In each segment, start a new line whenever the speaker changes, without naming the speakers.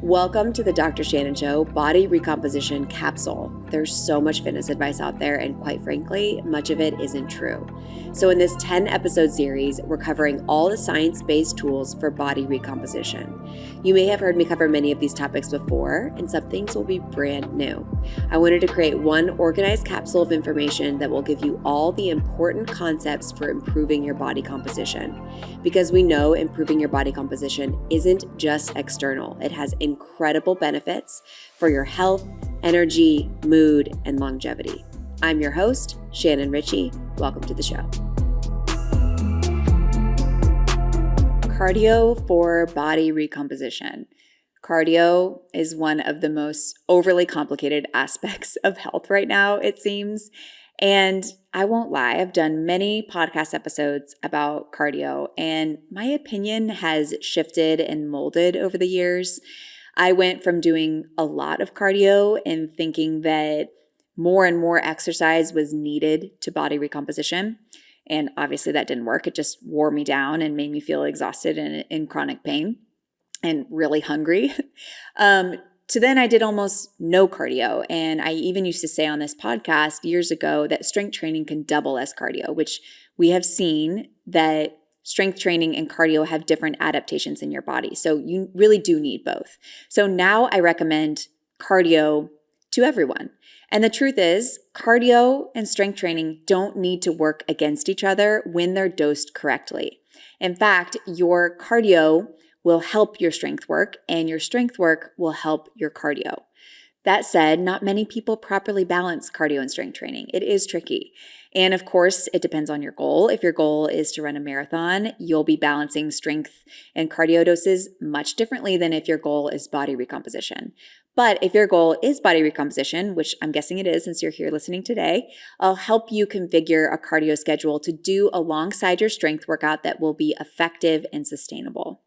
Welcome to the Dr. Shannon Show Body Recomposition Capsule. There's so much fitness advice out there, and quite frankly, much of it isn't true. So in this 10-episode series, we're covering all the science-based tools for body recomposition. You may have heard me cover many of these topics before, and some things will be brand new. I wanted to create one organized capsule of information that will give you all the important concepts for improving your body composition. Because we know improving your body composition isn't just external. It has incredible benefits for your health, energy, mood, and longevity. I'm your host, Shannon Ritchie. Welcome to the show. Cardio for body recomposition. Cardio is one of the most overly complicated aspects of health right now, it seems. And I won't lie, I've done many podcast episodes about cardio, and my opinion has shifted and molded over the years. I went from doing a lot of cardio and thinking that more and more exercise was needed to body recomposition. And obviously that didn't work. It just wore me down and made me feel exhausted and in chronic pain and really hungry. So then I did almost no cardio. And I even used to say on this podcast years ago that strength training can double as cardio, which we have seen that strength training and cardio have different adaptations in your body. So you really do need both. So now I recommend cardio to everyone. And the truth is, cardio and strength training don't need to work against each other when they're dosed correctly. In fact, your cardio will help your strength work, and your strength work will help your cardio. That said, not many people properly balance cardio and strength training. It is tricky. And of course, it depends on your goal. If your goal is to run a marathon, you'll be balancing strength and cardio doses much differently than if your goal is body recomposition. But if your goal is body recomposition, which I'm guessing it is since you're here listening today, I'll help you configure a cardio schedule to do alongside your strength workout that will be effective and sustainable.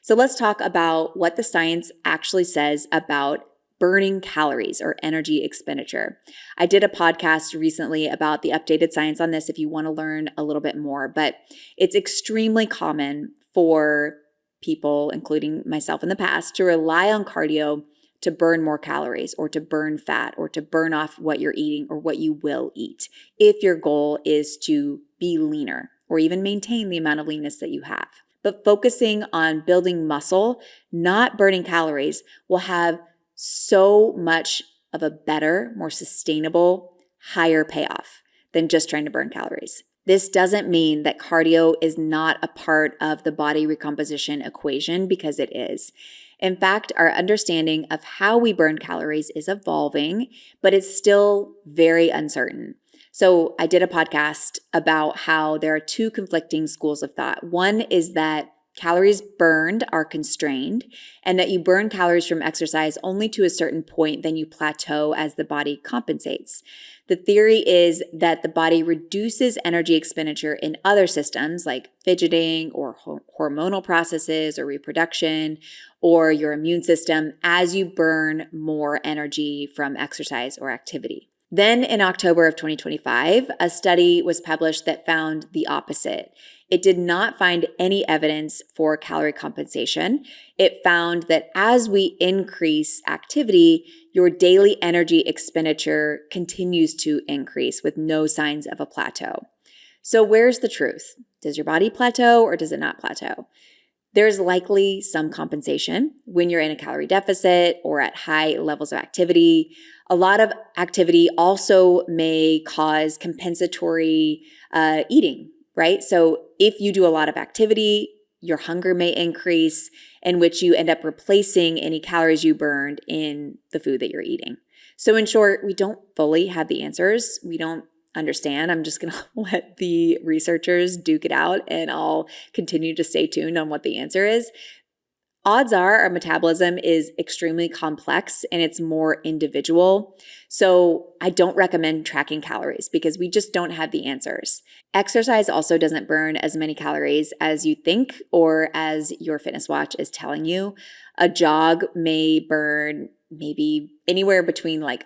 So let's talk about what the science actually says about burning calories or energy expenditure. I did a podcast recently about the updated science on this if you want to learn a little bit more, but it's extremely common for people, including myself in the past, to rely on cardio to burn more calories or to burn fat or to burn off what you're eating or what you will eat if your goal is to be leaner or even maintain the amount of leanness that you have. But focusing on building muscle, not burning calories, will have so much of a better, more sustainable, higher payoff than just trying to burn calories. This doesn't mean that cardio is not a part of the body recomposition equation, because it is. In fact, our understanding of how we burn calories is evolving, but it's still very uncertain. So I did a podcast about how there are two conflicting schools of thought. One is that calories burned are constrained, and that you burn calories from exercise only to a certain point, then you plateau as the body compensates. The theory is that the body reduces energy expenditure in other systems like fidgeting or hormonal processes or reproduction or your immune system as you burn more energy from exercise or activity. Then in October of 2025, a study was published that found the opposite. It did not find any evidence for calorie compensation. It found that as we increase activity, your daily energy expenditure continues to increase with no signs of a plateau. So where's the truth? Does your body plateau or does it not plateau? There's likely some compensation when you're in a calorie deficit or at high levels of activity. A lot of activity also may cause compensatory eating, right? So if you do a lot of activity, your hunger may increase, in which you end up replacing any calories you burned in the food that you're eating. So in short, we don't fully have the answers. We don't understand. I'm just going to let the researchers duke it out, and I'll continue to stay tuned on what the answer is. Odds are our metabolism is extremely complex and it's more individual. So I don't recommend tracking calories because we just don't have the answers. Exercise also doesn't burn as many calories as you think or as your fitness watch is telling you. A jog may burn maybe anywhere between like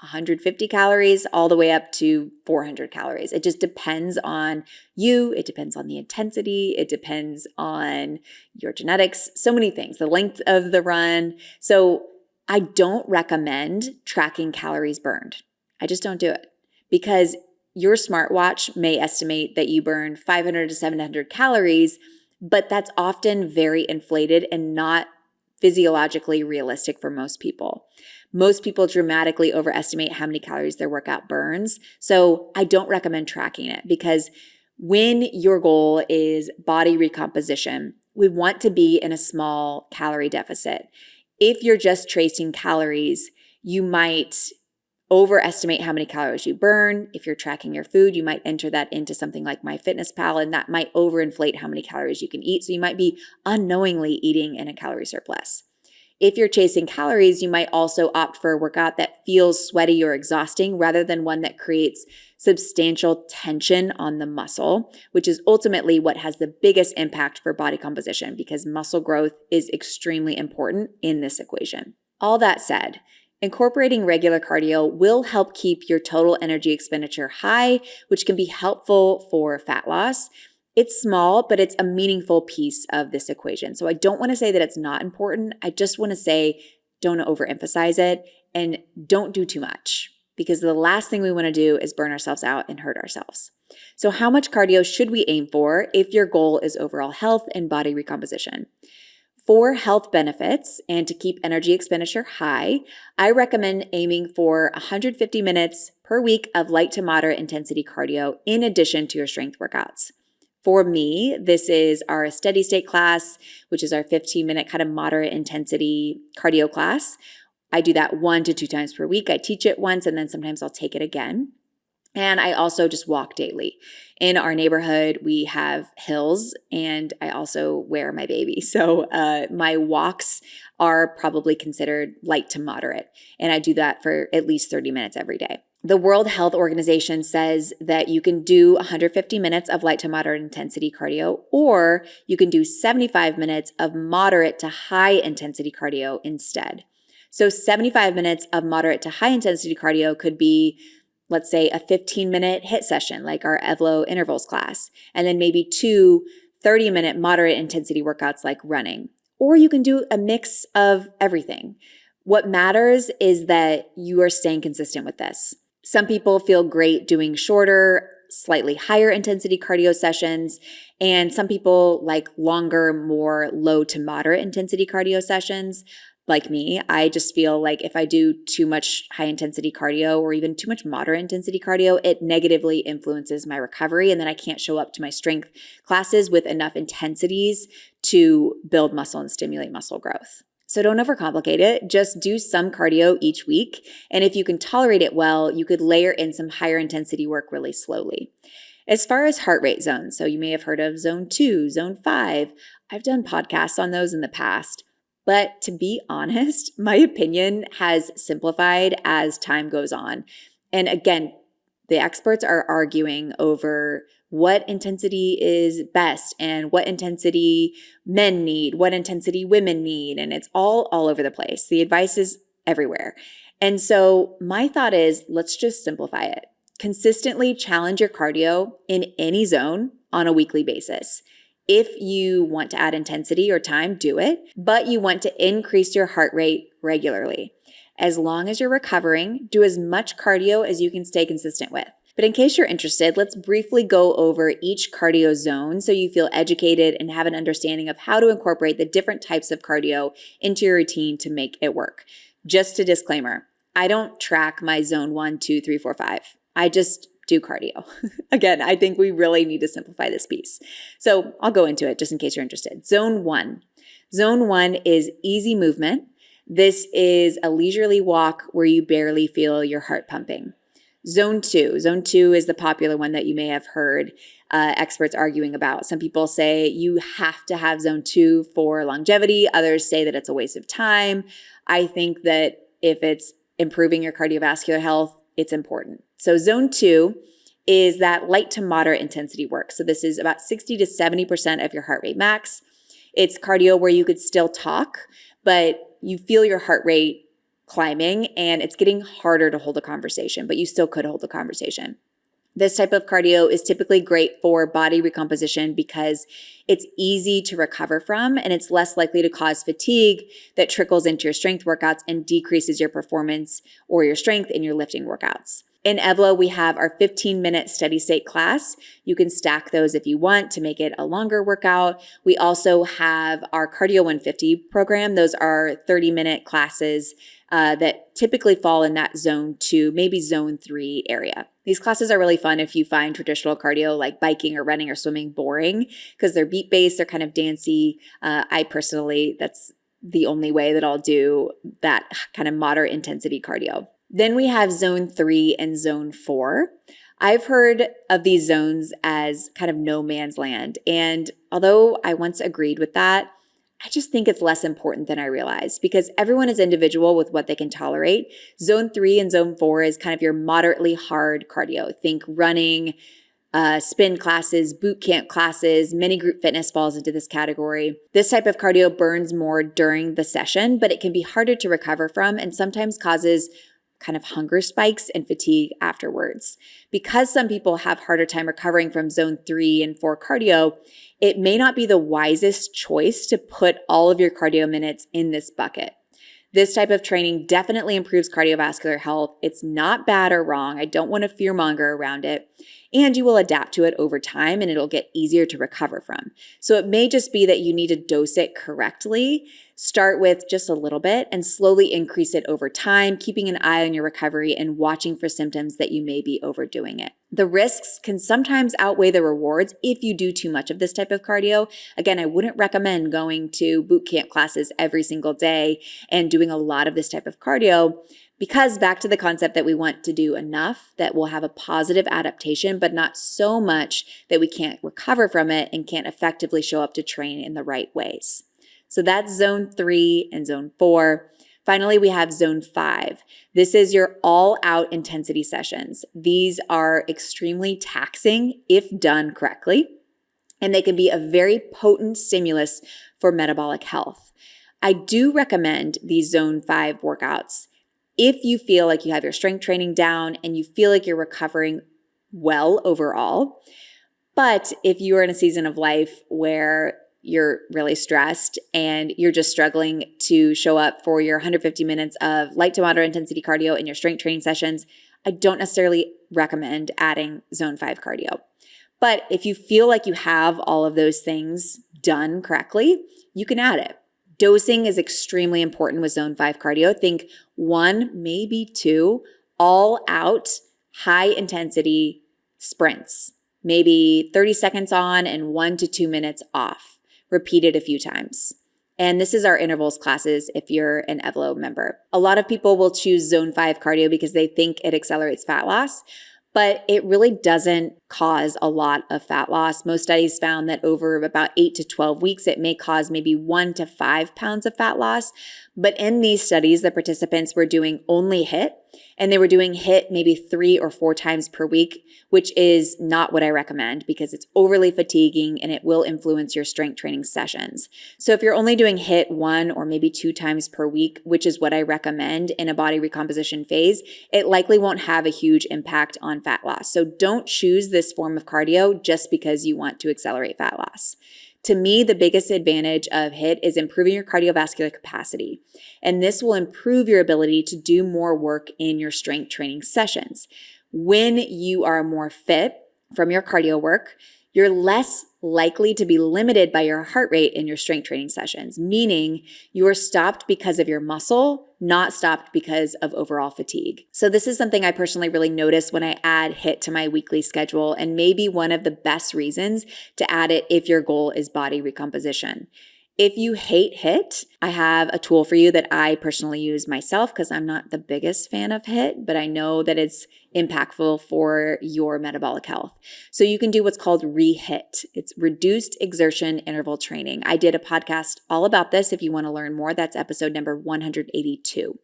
150 calories all the way up to 400 calories. It just depends on you. It depends on the intensity. It depends on your genetics, so many things, the length of the run. So I don't recommend tracking calories burned. I just don't do it because your smartwatch may estimate that you burn 500 to 700 calories, but that's often very inflated and not physiologically realistic for most people. Most people dramatically overestimate how many calories their workout burns. So I don't recommend tracking it because when your goal is body recomposition, we want to be in a small calorie deficit. If you're just tracing calories, you might overestimate how many calories you burn. If you're tracking your food, you might enter that into something like MyFitnessPal, and that might overinflate how many calories you can eat. So you might be unknowingly eating in a calorie surplus. If you're chasing calories, you might also opt for a workout that feels sweaty or exhausting rather than one that creates substantial tension on the muscle, which is ultimately what has the biggest impact for body composition because muscle growth is extremely important in this equation. All that said, incorporating regular cardio will help keep your total energy expenditure high, which can be helpful for fat loss. It's small, but it's a meaningful piece of this equation. So I don't want to say that it's not important. I just want to say don't overemphasize it and don't do too much because the last thing we want to do is burn ourselves out and hurt ourselves. So how much cardio should we aim for if your goal is overall health and body recomposition? For health benefits and to keep energy expenditure high, I recommend aiming for 150 minutes per week of light to moderate intensity cardio in addition to your strength workouts. For me, this is our steady state class, which is our 15-minute kind of moderate intensity cardio class. I do that 1 to 2 times per week. I teach it once and then sometimes I'll take it again. And I also just walk daily. In our neighborhood, we have hills and I also wear my baby. So my walks are probably considered light to moderate. And I do that for at least 30 minutes every day. The World Health Organization says that you can do 150 minutes of light to moderate intensity cardio, or you can do 75 minutes of moderate to high intensity cardio instead. So 75 minutes of moderate to high intensity cardio could be, let's say, a 15-minute HIIT session like our Evlo intervals class, and then maybe 2 30-minute moderate intensity workouts like running. Or you can do a mix of everything. What matters is that you are staying consistent with this. Some people feel great doing shorter, slightly higher intensity cardio sessions, and some people like longer, more low to moderate intensity cardio sessions. Like me, I just feel like if I do too much high intensity cardio or even too much moderate intensity cardio, it negatively influences my recovery. And then I can't show up to my strength classes with enough intensities to build muscle and stimulate muscle growth. So don't overcomplicate it. Just do some cardio each week. And if you can tolerate it well, you could layer in some higher intensity work really slowly. As far as heart rate zones, so you may have heard of zone 2, zone 5. I've done podcasts on those in the past. But to be honest, my opinion has simplified as time goes on. And again, the experts are arguing over what intensity is best and what intensity men need, what intensity women need. And it's all over the place. The advice is everywhere. And so my thought is, let's just simplify it. Consistently challenge your cardio in any zone on a weekly basis. If you want to add intensity or time, do it, but you want to increase your heart rate regularly. As long as you're recovering, do as much cardio as you can stay consistent with. But in case you're interested, let's briefly go over each cardio zone so you feel educated and have an understanding of how to incorporate the different types of cardio into your routine to make it work. Just a disclaimer, I don't track my zone 1, 2, 3, 4, 5. I just do cardio. Again, I think we really need to simplify this piece. So I'll go into it just in case you're interested. Zone 1. Zone 1 is easy movement. This is a leisurely walk where you barely feel your heart pumping. Zone 2. Zone 2 is the popular one that you may have heard experts arguing about. Some people say you have to have zone 2 for longevity. Others say that it's a waste of time. I think that if it's improving your cardiovascular health, it's important. So zone 2 is that light to moderate intensity work. So this is about 60 to 70% of your heart rate max. It's cardio where you could still talk, but you feel your heart rate climbing and it's getting harder to hold a conversation, but you still could hold a conversation. This type of cardio is typically great for body recomposition because it's easy to recover from and it's less likely to cause fatigue that trickles into your strength workouts and decreases your performance or your strength in your lifting workouts. In Evlo, we have our 15-minute steady state class. You can stack those if you want to make it a longer workout. We also have our Cardio 150 program. Those are 30-minute classes that typically fall in that zone 2, maybe zone 3 area. These classes are really fun if you find traditional cardio like biking or running or swimming boring because they're beat-based, they're kind of dancey. I personally, that's the only way that I'll do that kind of moderate intensity cardio. Then we have zone 3 and zone 4. I've heard of these zones as kind of no man's land. And although I once agreed with that, I just think it's less important than I realized because everyone is individual with what they can tolerate. Zone 3 and zone 4 is kind of your moderately hard cardio. Think running, spin classes, boot camp classes, mini group fitness falls into this category. This type of cardio burns more during the session, but it can be harder to recover from and sometimes causes kind of hunger spikes and fatigue afterwards. Because some people have harder time recovering from zone 3 and 4 cardio, it may not be the wisest choice to put all of your cardio minutes in this bucket. This type of training definitely improves cardiovascular health. It's not bad or wrong. I don't want to fearmonger around it. And you will adapt to it over time and it'll get easier to recover from. So it may just be that you need to dose it correctly. Start with just a little bit and slowly increase it over time, keeping an eye on your recovery and watching for symptoms that you may be overdoing it. The risks can sometimes outweigh the rewards if you do too much of this type of cardio. Again, I wouldn't recommend going to boot camp classes every single day and doing a lot of this type of cardio because back to the concept that we want to do enough that we'll have a positive adaptation, but not so much that we can't recover from it and can't effectively show up to train in the right ways. So that's zone 3 and zone 4. Finally, we have zone 5. This is your all-out intensity sessions. These are extremely taxing if done correctly, and they can be a very potent stimulus for metabolic health. I do recommend these zone 5 workouts if you feel like you have your strength training down and you feel like you're recovering well overall. But if you are in a season of life where you're really stressed and you're just struggling to show up for your 150 minutes of light to moderate intensity cardio in your strength training sessions, I don't necessarily recommend adding zone 5 cardio. But if you feel like you have all of those things done correctly, you can add it. Dosing is extremely important with zone 5 cardio. Think 1, maybe 2 all out high intensity sprints, maybe 30 seconds on and 1 to 2 minutes off. Repeated a few times. And this is our intervals classes if you're an Evlo member. A lot of people will choose zone 5 cardio because they think it accelerates fat loss, but it really doesn't cause a lot of fat loss. Most studies found that over about 8 to 12 weeks, it may cause maybe 1 to 5 pounds of fat loss. But in these studies, the participants were doing only HIIT, and they were doing HIIT maybe 3 or 4 times per week, which is not what I recommend because it's overly fatiguing and it will influence your strength training sessions. So if you're only doing HIIT 1 or maybe 2 times per week, which is what I recommend in a body recomposition phase, it likely won't have a huge impact on fat loss. So don't choose this form of cardio just because you want to accelerate fat loss. To me, the biggest advantage of HIIT is improving your cardiovascular capacity. And this will improve your ability to do more work in your strength training sessions. When you are more fit from your cardio work, you're less likely to be limited by your heart rate in your strength training sessions, meaning you are stopped because of your muscle, not stopped because of overall fatigue. So this is something I personally really notice when I add HIIT to my weekly schedule, and maybe one of the best reasons to add it if your goal is body recomposition. If you hate HIIT, I have a tool for you that I personally use myself because I'm not the biggest fan of HIIT, but I know that it's impactful for your metabolic health. So you can do what's called ReHIIT. It's reduced exertion interval training. I did a podcast all about this. If you want to learn more, that's episode number 182.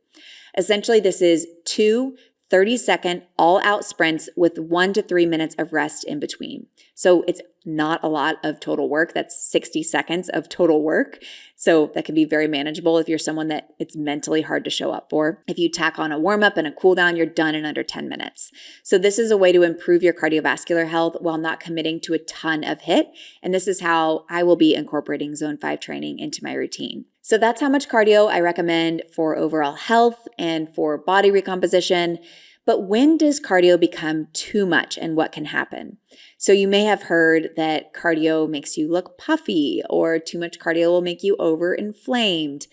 Essentially, this is 2 30-second all-out sprints with 1 to 3 minutes of rest in between. So it's not a lot of total work. That's 60 seconds of total work. So that can be very manageable if you're someone that it's mentally hard to show up for. If you tack on a warm-up and a cool down, you're done in under 10 minutes. So this is a way to improve your cardiovascular health while not committing to a ton of HIIT. And this is how I will be incorporating Zone 5 training into my routine. So that's how much cardio I recommend for overall health and for body recomposition. But when does cardio become too much and what can happen? So you may have heard that cardio makes you look puffy or too much cardio will make you overinflamed.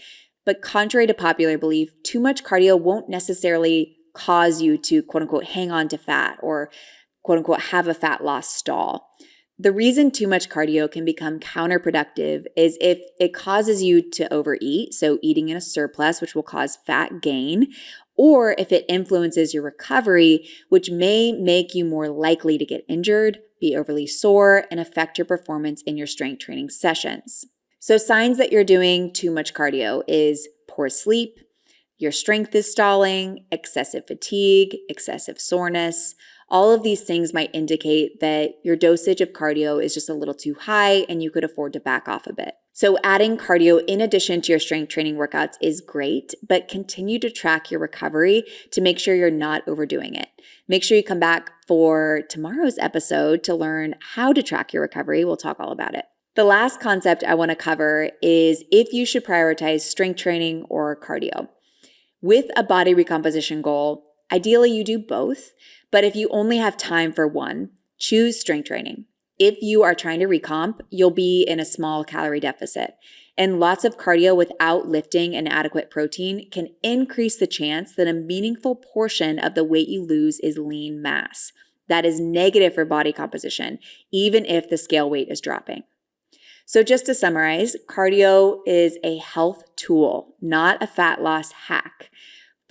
But contrary to popular belief, too much cardio won't necessarily cause you to quote unquote hang on to fat or quote unquote have a fat loss stall. The reason too much cardio can become counterproductive is if it causes you to overeat, so eating in a surplus, which will cause fat gain, or if it influences your recovery, which may make you more likely to get injured, be overly sore, and affect your performance in your strength training sessions. So signs that you're doing too much cardio is poor sleep, your strength is stalling, excessive fatigue, excessive soreness. All of these things might indicate that your dosage of cardio is just a little too high and you could afford to back off a bit. So adding cardio in addition to your strength training workouts is great, but continue to track your recovery to make sure you're not overdoing it. Make sure you come back for tomorrow's episode to learn how to track your recovery. We'll talk all about it. The last concept I want to cover is if you should prioritize strength training or cardio. With a body recomposition goal, ideally you do both, but if you only have time for one, choose strength training. If you are trying to recomp, you'll be in a small calorie deficit. And lots of cardio without lifting and adequate protein can increase the chance that a meaningful portion of the weight you lose is lean mass. That is negative for body composition, even if the scale weight is dropping. So just to summarize, cardio is a health tool, not a fat loss hack.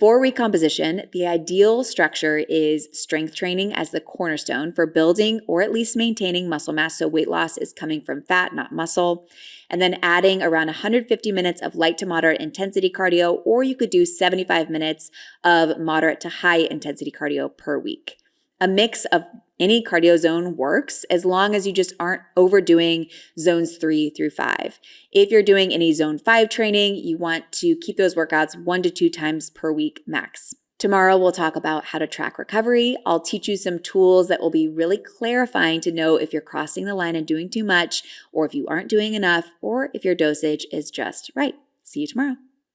For recomposition, the ideal structure is strength training as the cornerstone for building or at least maintaining muscle mass, so weight loss is coming from fat, not muscle, and then adding around 150 minutes of light to moderate intensity cardio, or you could do 75 minutes of moderate to high intensity cardio per week. A mix of any cardio zone works as long as you just aren't overdoing zones 3 through 5. If you're doing any zone 5 training, you want to keep those workouts 1 to 2 times per week max. Tomorrow, we'll talk about how to track recovery. I'll teach you some tools that will be really clarifying to know if you're crossing the line and doing too much, or if you aren't doing enough, or if your dosage is just right. See you tomorrow.